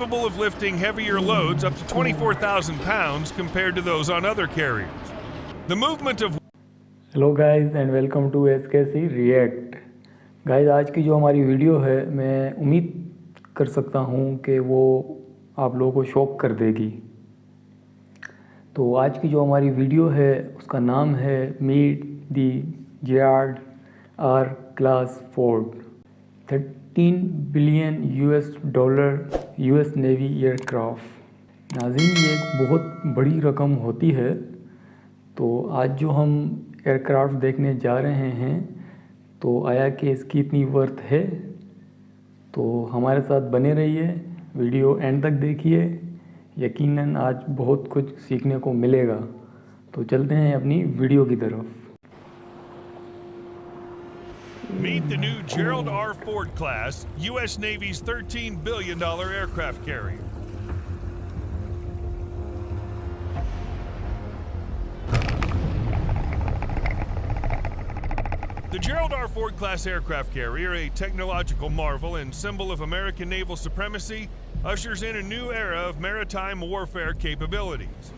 capable of lifting heavier loads up to 24,000 pounds compared to those on other carriers. The movement of hello guys and welcome to SKC react. Guys आज की जो हमारी video है मैं उम्मीद कर सकता हूँ कि वो आप लोगों को शॉक कर देगी। तो आज की जो हमारी वीडियो है उसका नाम है meet the Gerald R class Ford 13 billion US US navy aircraft. नाज़रीन ये एक बहुत बड़ी रकम होती है। तो आज जो हम एयरक्राफ्ट देखने जा रहे हैं तो आया कि इसकी इतनी वर्थ है, तो हमारे साथ बने रहिए, वीडियो एंड तक देखिए, यकीनन आज बहुत कुछ सीखने को मिलेगा। तो चलते हैं अपनी वीडियो की तरफ। Meet the new Gerald R. Ford class, U.S. Navy's $13 billion aircraft carrier. The Gerald R. Ford class aircraft carrier, a technological marvel and symbol of American naval supremacy, ushers in a new era of maritime warfare capabilities.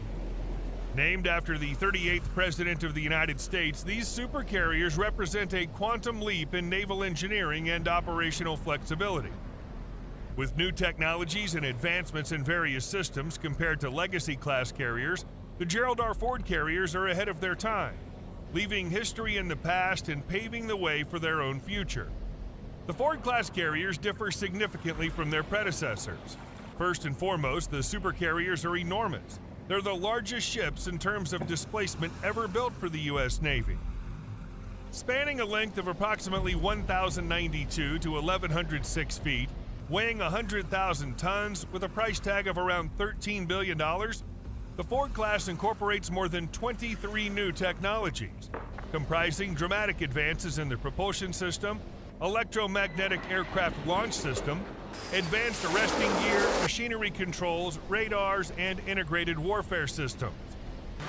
Named after the 38th President of the United States, these supercarriers represent a quantum leap in naval engineering and operational flexibility. With new technologies and advancements in various systems compared to legacy-class carriers, the Gerald R. Ford carriers are ahead of their time, leaving history in the past and paving the way for their own future. The Ford-class carriers differ significantly from their predecessors. First and foremost, the supercarriers are enormous. They're the largest ships in terms of displacement ever built for the U.S. Navy. Spanning a length of approximately 1,092 to 1,106 feet, weighing 100,000 tons with a price tag of around $13 billion, the Ford class incorporates more than 23 new technologies, comprising dramatic advances in the propulsion system, Electromagnetic Aircraft Launch System, advanced arresting gear, machinery controls, radars, and integrated warfare systems.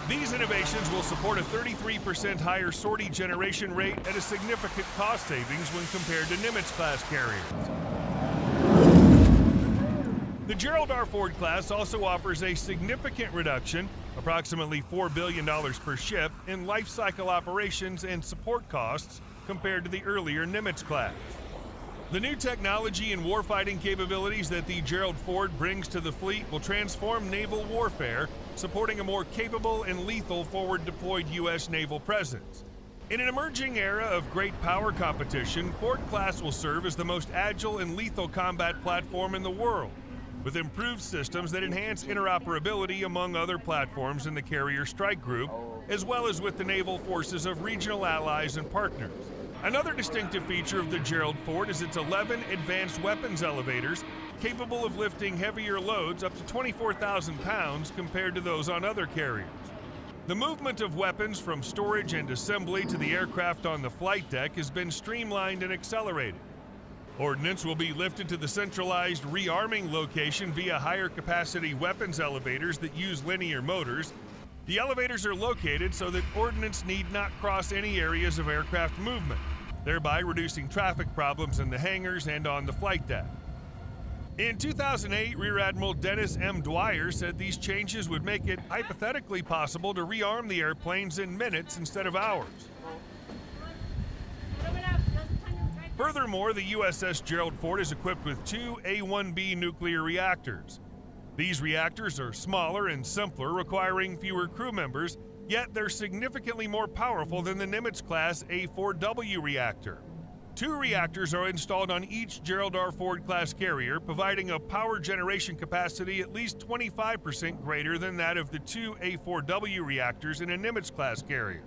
These innovations will support a 33% higher sortie generation rate at a significant cost savings when compared to Nimitz-class carriers. The Gerald R. Ford class also offers a significant reduction, approximately $4 billion per ship, in life cycle operations and support costs compared to the earlier Nimitz class. The new technology and warfighting capabilities that the Gerald Ford brings to the fleet will transform naval warfare, supporting a more capable and lethal forward-deployed U.S. naval presence. In an emerging era of great power competition, Ford class will serve as the most agile and lethal combat platform in the world, with improved systems that enhance interoperability among other platforms in the carrier strike group, as well as with the naval forces of regional allies and partners. Another distinctive feature of the Gerald Ford is its 11 advanced weapons elevators, capable of lifting heavier loads up to 24,000 pounds compared to those on other carriers. The movement of weapons from storage and assembly to the aircraft on the flight deck has been streamlined and accelerated. Ordnance will be lifted to the centralized rearming location via higher capacity weapons elevators that use linear motors. The elevators are located so that ordnance need not cross any areas of aircraft movement, thereby reducing traffic problems in the hangars and on the flight deck. In 2008, Rear Admiral Dennis M. Dwyer said these changes would make it hypothetically possible to rearm the airplanes in minutes instead of hours. Furthermore, the USS Gerald Ford is equipped with two A-1B nuclear reactors. These reactors are smaller and simpler, requiring fewer crew members, yet they're significantly more powerful than the Nimitz-class A-4W reactor. Two reactors are installed on each Gerald R. Ford class carrier, providing a power generation capacity at least 25% greater than that of the two A-4W reactors in a Nimitz-class carrier.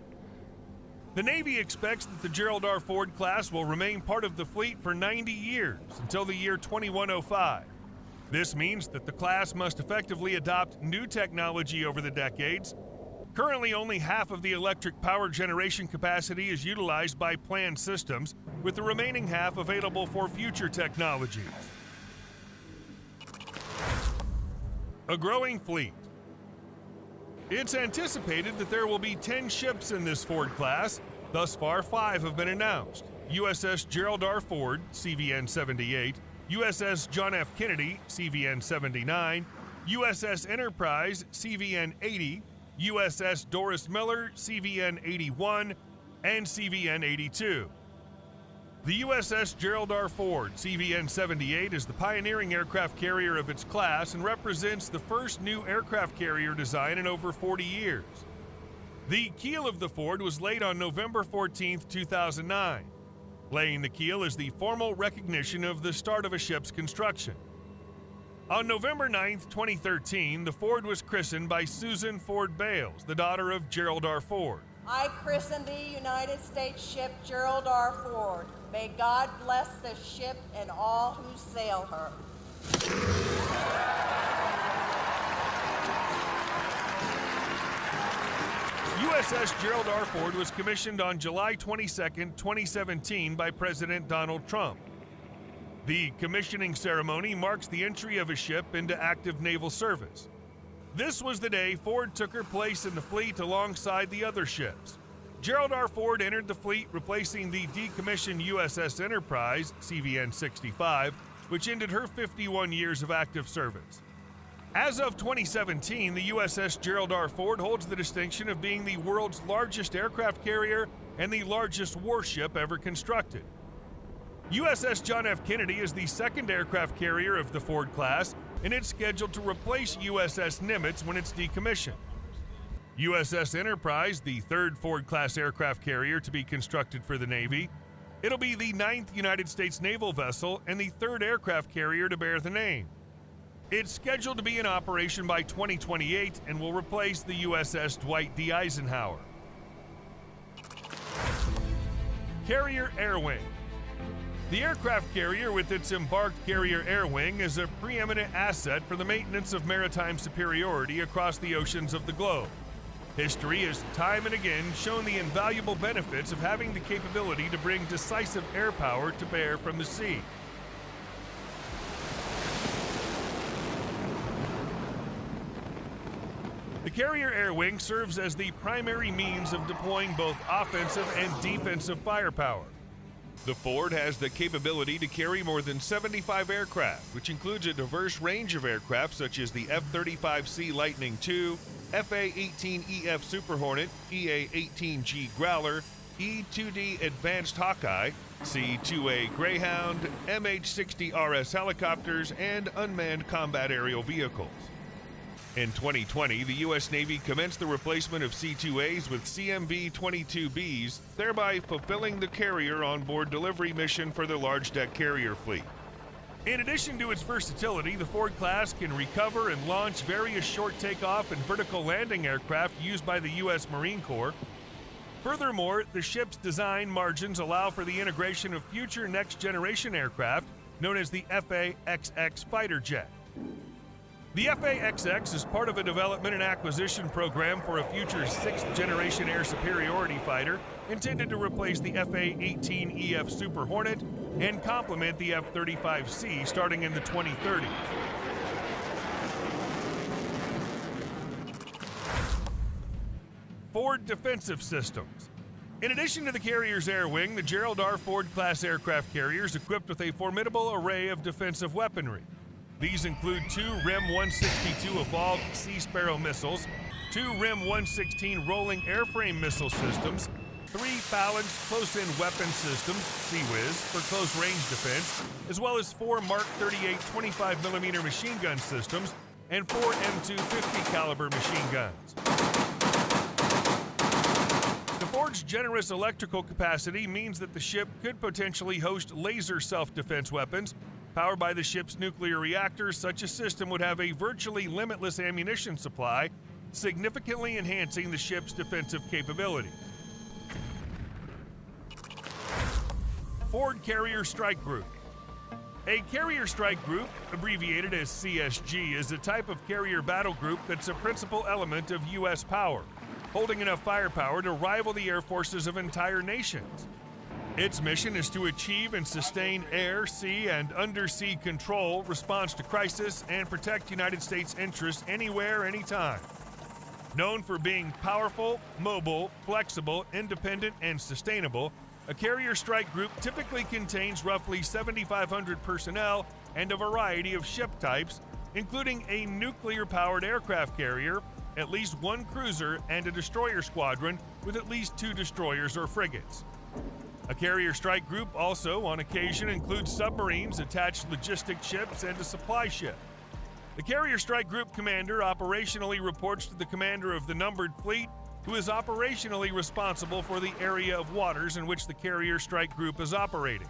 The Navy expects that the Gerald R. Ford class will remain part of the fleet for 90 years, until the year 2105. This means that the class must effectively adopt new technology over the decades. Currently, only half of the electric power generation capacity is utilized by planned systems, with the remaining half available for future technologies. A growing fleet. It's anticipated that there will be 10 ships in this Ford class. Thus far, 5 have been announced. USS Gerald R. Ford, CVN-78, USS John F. Kennedy, CVN-79, USS Enterprise, CVN-80, USS Doris Miller, CVN-81, and CVN-82. The USS Gerald R. Ford, CVN-78, is the pioneering aircraft carrier of its class and represents the first new aircraft carrier design in over 40 years. The keel of the Ford was laid on November 14, 2009. Laying the keel is the formal recognition of the start of a ship's construction. On November 9, 2013, the Ford was christened by Susan Ford Bales, the daughter of Gerald R. Ford. I christen the United States ship Gerald R. Ford. May God bless the ship and all who sail her. USS Gerald R. Ford was commissioned on July 22, 2017 by President Donald Trump. The commissioning ceremony marks the entry of a ship into active naval service. This was the day Ford took her place in the fleet alongside the other ships. Gerald R. Ford entered the fleet, replacing the decommissioned USS Enterprise, CVN-65, which ended her 51 years of active service. As of 2017, the USS Gerald R. Ford holds the distinction of being the world's largest aircraft carrier and the largest warship ever constructed. USS John F. Kennedy is the second aircraft carrier of the Ford class, and it's scheduled to replace USS Nimitz when it's decommissioned. USS Enterprise, the third Ford-class aircraft carrier to be constructed for the Navy, it'll be the 9th United States naval vessel and the third aircraft carrier to bear the name. It's scheduled to be in operation by 2028 and will replace the USS Dwight D. Eisenhower. Carrier Air Wing. The aircraft carrier with its embarked carrier air wing is a preeminent asset for the maintenance of maritime superiority across the oceans of the globe. History has time and again shown the invaluable benefits of having the capability to bring decisive air power to bear from the sea. The carrier air wing serves as the primary means of deploying both offensive and defensive firepower. The Ford has the capability to carry more than 75 aircraft, which includes a diverse range of aircraft such as the F-35C Lightning II, FA-18EF Super Hornet, EA-18G Growler, E-2D Advanced Hawkeye, C-2A Greyhound, MH-60RS helicopters, and unmanned combat aerial vehicles. In 2020, the U.S. Navy commenced the replacement of C-2As with CMV-22Bs, thereby fulfilling the carrier on-board delivery mission for the large deck carrier fleet. In addition to its versatility, the Ford class can recover and launch various short takeoff and vertical landing aircraft used by the U.S. Marine Corps. Furthermore, the ship's design margins allow for the integration of future next-generation aircraft known as the FA-XX fighter jet. The FA-XX is part of a development and acquisition program for a future sixth-generation air superiority fighter intended to replace the FA-18EF Super Hornet and complement the F-35C starting in the 2030s. Ford Defensive Systems. In addition to the carrier's air wing, the Gerald R. Ford-class aircraft carrier is equipped with a formidable array of defensive weaponry. These include 2 REM-162 Evolved Sea Sparrow missiles, 2 REM-116 rolling airframe missile systems, 3 Fallon's close-in weapon systems, CWIS, for close-range defense, as well as 4 Mark 38 25mm machine gun systems and 4 M250 caliber machine guns. The Ford's generous electrical capacity means that the ship could potentially host laser self-defense weapons. Powered by the ship's nuclear reactors, such a system would have a virtually limitless ammunition supply, significantly enhancing the ship's defensive capability. Ford Carrier Strike Group. A Carrier Strike Group, abbreviated as CSG, is a type of carrier battle group that's a principal element of U.S. power, holding enough firepower to rival the air forces of entire nations. Its mission is to achieve and sustain air, sea, and undersea control, response to crisis, and protect United States interests anywhere, anytime. Known for being powerful, mobile, flexible, independent, and sustainable, a carrier strike group typically contains roughly 7,500 personnel and a variety of ship types, including a nuclear-powered aircraft carrier, at least one cruiser, and a destroyer squadron with at least 2 destroyers or frigates. A carrier strike group also, on occasion, includes submarines, attached logistic ships, and a supply ship. The carrier strike group commander operationally reports to the commander of the numbered fleet, who is operationally responsible for the area of waters in which the carrier strike group is operating.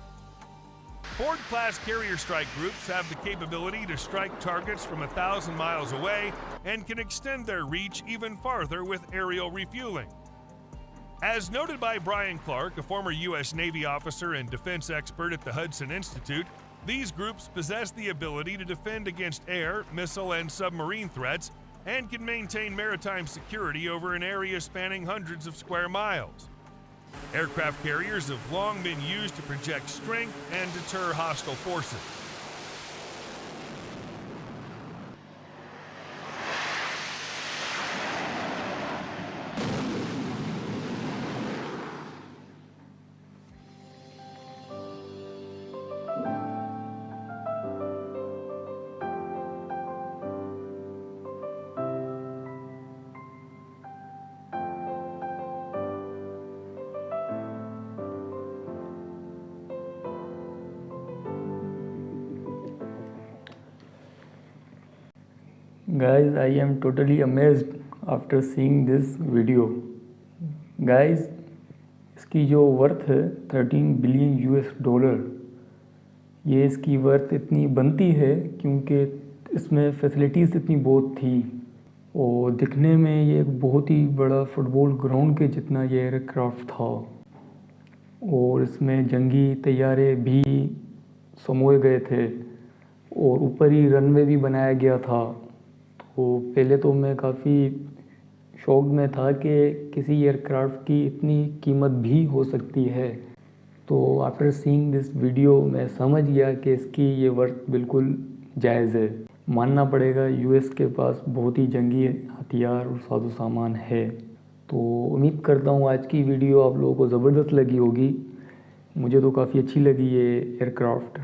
Ford-class carrier strike groups have the capability to strike targets from 1,000 miles away and can extend their reach even farther with aerial refueling. As noted by Brian Clark, a former U.S. Navy officer and defense expert at the Hudson Institute, these groups possess the ability to defend against air, missile, and submarine threats and can maintain maritime security over an area spanning hundreds of square miles. Aircraft carriers have long been used to project strength and deter hostile forces. Guys, I am totally amazed after seeing this video. Guys, इसकी जो worth है 13 billion US$, ये इसकी worth इतनी बनती है क्योंकि इसमें फैसिलिटीज़ इतनी बहुत थी और दिखने में ये एक बहुत ही बड़ा फुटबॉल ग्राउंड के जितना ये एयरक्राफ्ट था और इसमें जंगी तैयारे भी समोए गए थे और ऊपर ही रनवे भी बनाया गया था। तो पहले तो मैं काफ़ी शौक में था कि किसी एयरक्राफ्ट की इतनी कीमत भी हो सकती है। तो आफ्टर सीइंग दिस वीडियो मैं समझ गया कि इसकी ये वर्थ बिल्कुल जायज़ है। मानना पड़ेगा यूएस के पास बहुत ही जंगी हथियार और साजो सामान है। तो उम्मीद करता हूँ आज की वीडियो आप लोगों को ज़बरदस्त लगी होगी। मुझे तो काफ़ी अच्छी लगी ये एयरक्राफ्ट।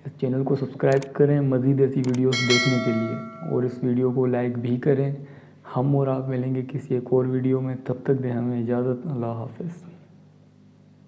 इस चैनल को सब्सक्राइब करें मज़ीद ऐसी वीडियोस देखने के लिए और इस वीडियो को लाइक भी करें। हम और आप मिलेंगे किसी एक और वीडियो में, तब तक दें हमें इजाज़त। अल्लाह हाफ़िज़।